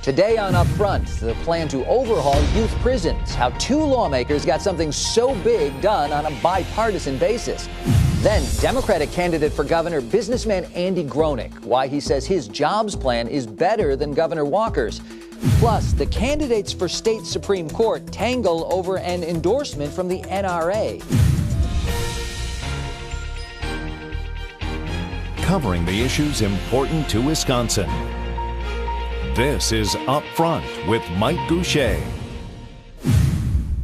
Today on Upfront, the plan to overhaul youth prisons, how two lawmakers got something so big done on a bipartisan basis. Then, Democratic candidate for governor, businessman Andy Gronik, why he says his jobs plan is better than Governor Walker's. Plus, the candidates for state Supreme Court tangle over an endorsement from the NRA. Covering the issues important to Wisconsin. This is Up Front with Mike Goucher.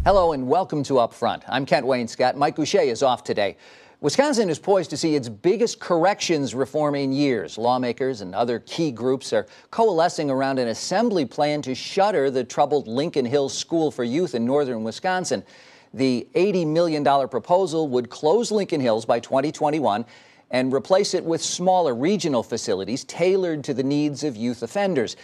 Hello and welcome to Up Front. I'm Kent Wainscott. Mike Goucher is off today. Wisconsin is poised to see its biggest corrections reform in years. Lawmakers and other key groups are coalescing around an assembly plan to shutter the troubled Lincoln Hills School for Youth in northern Wisconsin. The $80 million proposal would close Lincoln Hills by 2021 and replace it with smaller regional facilities tailored to the needs of youth offenders.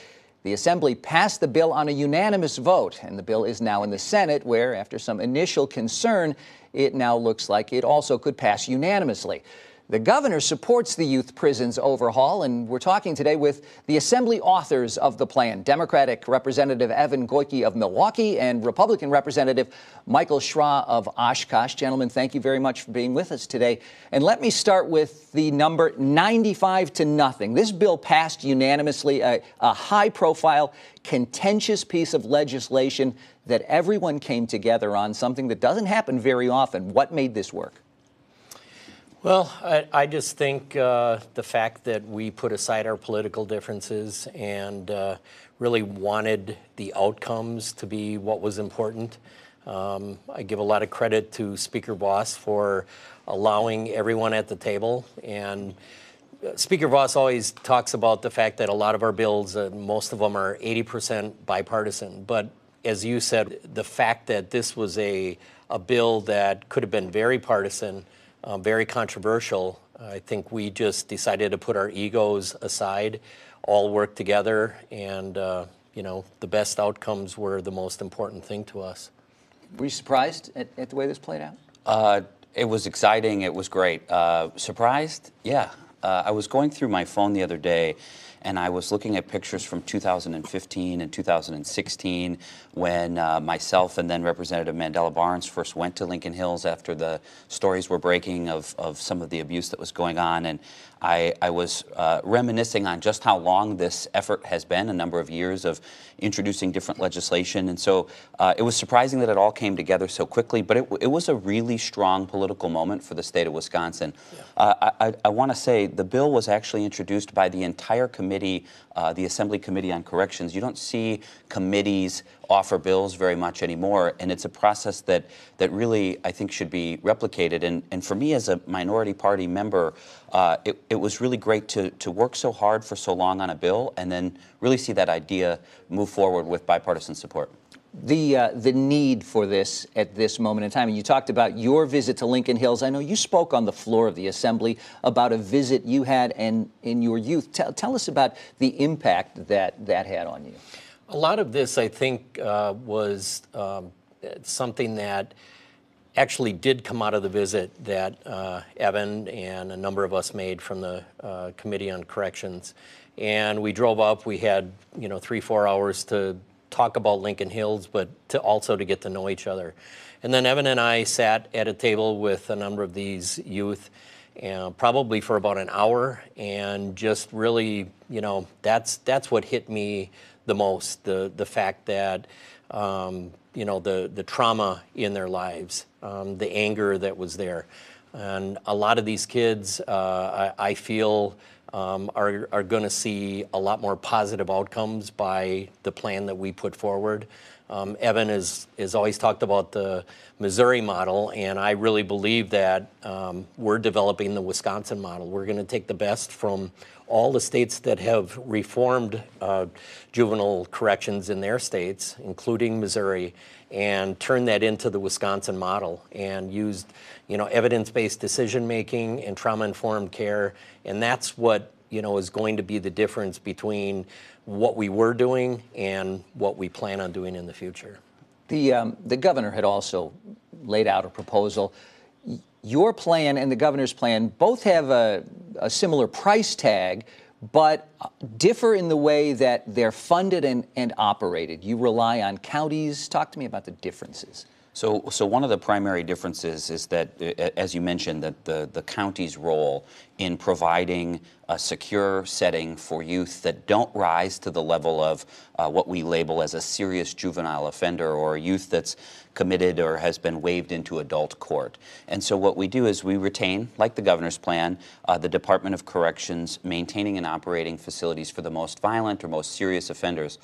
The Assembly passed the bill on a unanimous vote, and the bill is now in the Senate, where, after some initial concern, it now looks like it also could pass unanimously. The governor supports the youth prisons overhaul, and we're talking today with the Assembly authors of the plan, Democratic Representative Evan Goyke of Milwaukee and Republican Representative Michael Schra of Oshkosh. Gentlemen, thank you very much for being with us today. And let me start with the number 95-0. This bill passed unanimously, a high-profile, contentious piece of legislation that everyone came together on, something that doesn't happen very often. What made this work? Well, I just think the fact that we put aside our political differences and really wanted the outcomes to be what was important. I give a lot of credit to Speaker Voss for allowing everyone at the table. And Speaker Voss always talks about the fact that a lot of our bills, most of them are 80% bipartisan. But as you said, the fact that this was a bill that could have been very partisan, very controversial. I think we just decided to put our egos aside, all work together, and the best outcomes were the most important thing to us. Were you surprised at the way this played out? It was exciting. It was great. Surprised? Yeah. I was going through my phone the other day, and I was looking at pictures from 2015 and 2016 when myself and then Representative Mandela Barnes first went to Lincoln Hills after the stories were breaking of some of the abuse that was going on. And I was reminiscing on just how long this effort has been, a number of years of introducing different legislation. And so it was surprising that it all came together so quickly, but it was a really strong political moment for the state of Wisconsin. Yeah. I want to say the bill was actually introduced by the entire committee, the Assembly Committee on Corrections. You don't see committees offer bills very much anymore, and it's a process that really, I think, should be replicated. And for me as a minority party member, it was really great to work so hard for so long on a bill and then really see that idea move forward with bipartisan support. The need for this at this moment in time, and you talked about your visit to Lincoln Hills. I know you spoke on the floor of the Assembly about a visit you had in your youth. Tell us about the impact that had on you. A lot of this, I think, was something that actually did come out of the visit that Evan and a number of us made from the Committee on Corrections. And we drove up. We had 3-4 hours to talk about Lincoln Hills, but also to get to know each other. And then Evan and I sat at a table with a number of these youth, probably for about an hour, and just really, that's what hit me the most, the fact that, the trauma in their lives, the anger that was there. And a lot of these kids, I feel, are going to see a lot more positive outcomes by the plan that we put forward. Evan has always talked about the Missouri model, and I really believe that we're developing the Wisconsin model. We're going to take the best from all the states that have reformed juvenile corrections in their states, including Missouri, and turn that into the Wisconsin model and used, evidence-based decision-making and trauma-informed care. And that's what, is going to be the difference between what we were doing and what we plan on doing in the future. The governor had also laid out a proposal. Your plan and the governor's plan both have a similar price tag, but differ in the way that they're funded and operated. You rely on counties. Talk to me about the differences. So one of the primary differences is that, as you mentioned, that the county's role in providing a secure setting for youth that don't rise to the level of what we label as a serious juvenile offender, or a youth that's committed or has been waived into adult court. And so what we do is we retain, like the governor's plan, the Department of Corrections maintaining and operating facilities for the most violent or most serious offenders.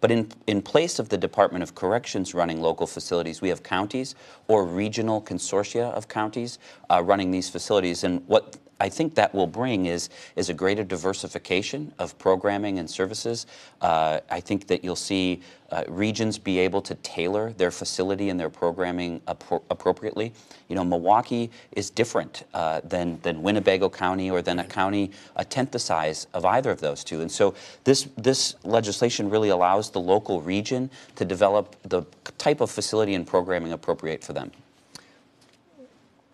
But in place of the Department of Corrections running local facilities, we have counties or regional consortia of counties running these facilities. And what I think that will bring is a greater diversification of programming and services. I think that you'll see regions be able to tailor their facility and their programming appropriately. You know, Milwaukee is different than Winnebago County or than a county a tenth the size of either of those two. And so this legislation really allows the local region to develop the type of facility and programming appropriate for them.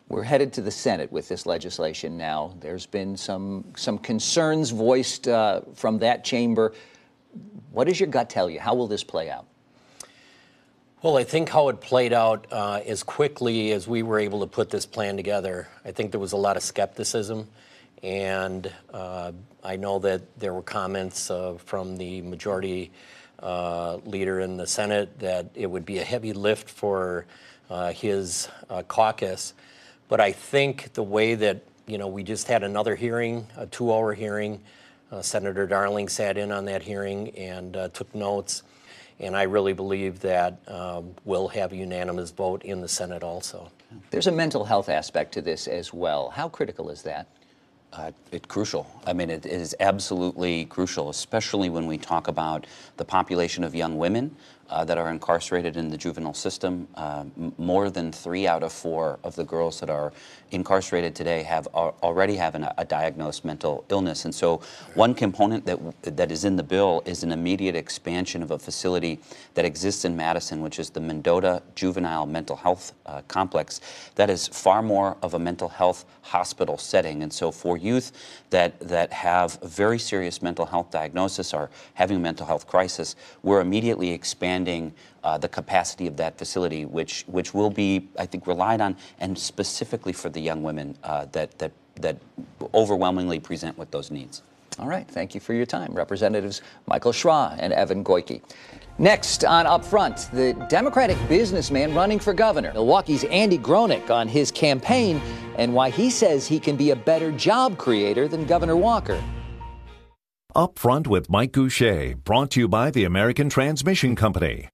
We're headed to the Senate with this legislation now. There's been some concerns voiced from that chamber. What does your gut tell you? How will this play out? Well, I think how it played out as quickly as we were able to put this plan together, I think there was a lot of skepticism. And I know that there were comments from the majority leader in the Senate that it would be a heavy lift for his caucus. But I think the way that, you know, we just had another hearing, a 2-hour hearing. Senator Darling sat in on that hearing and took notes. And I really believe that we'll have a unanimous vote in the Senate also. There's a mental health aspect to this as well. How critical is that? It's crucial. I mean, it is absolutely crucial, especially when we talk about the population of young women that are incarcerated in the juvenile system. More than 3 out of 4 of the girls that are incarcerated today already have a diagnosed mental illness. And so one component that is in the bill is an immediate expansion of a facility that exists in Madison, which is the Mendota Juvenile Mental Health Complex. That is far more of a mental health hospital setting. And so for youth that have a very serious mental health diagnosis or having a mental health crisis, we're immediately expanding the capacity of that facility, which will be, I think, relied on, and specifically for the young women that overwhelmingly present with those needs. All right. Thank you for your time, Representatives Michael Schra and Evan Goyke. Next on Up Front, the Democratic businessman running for governor, Milwaukee's Andy Gronik, on his campaign and why he says he can be a better job creator than Governor Walker. Up Front with Mike Goucher, brought to you by the American Transmission Company.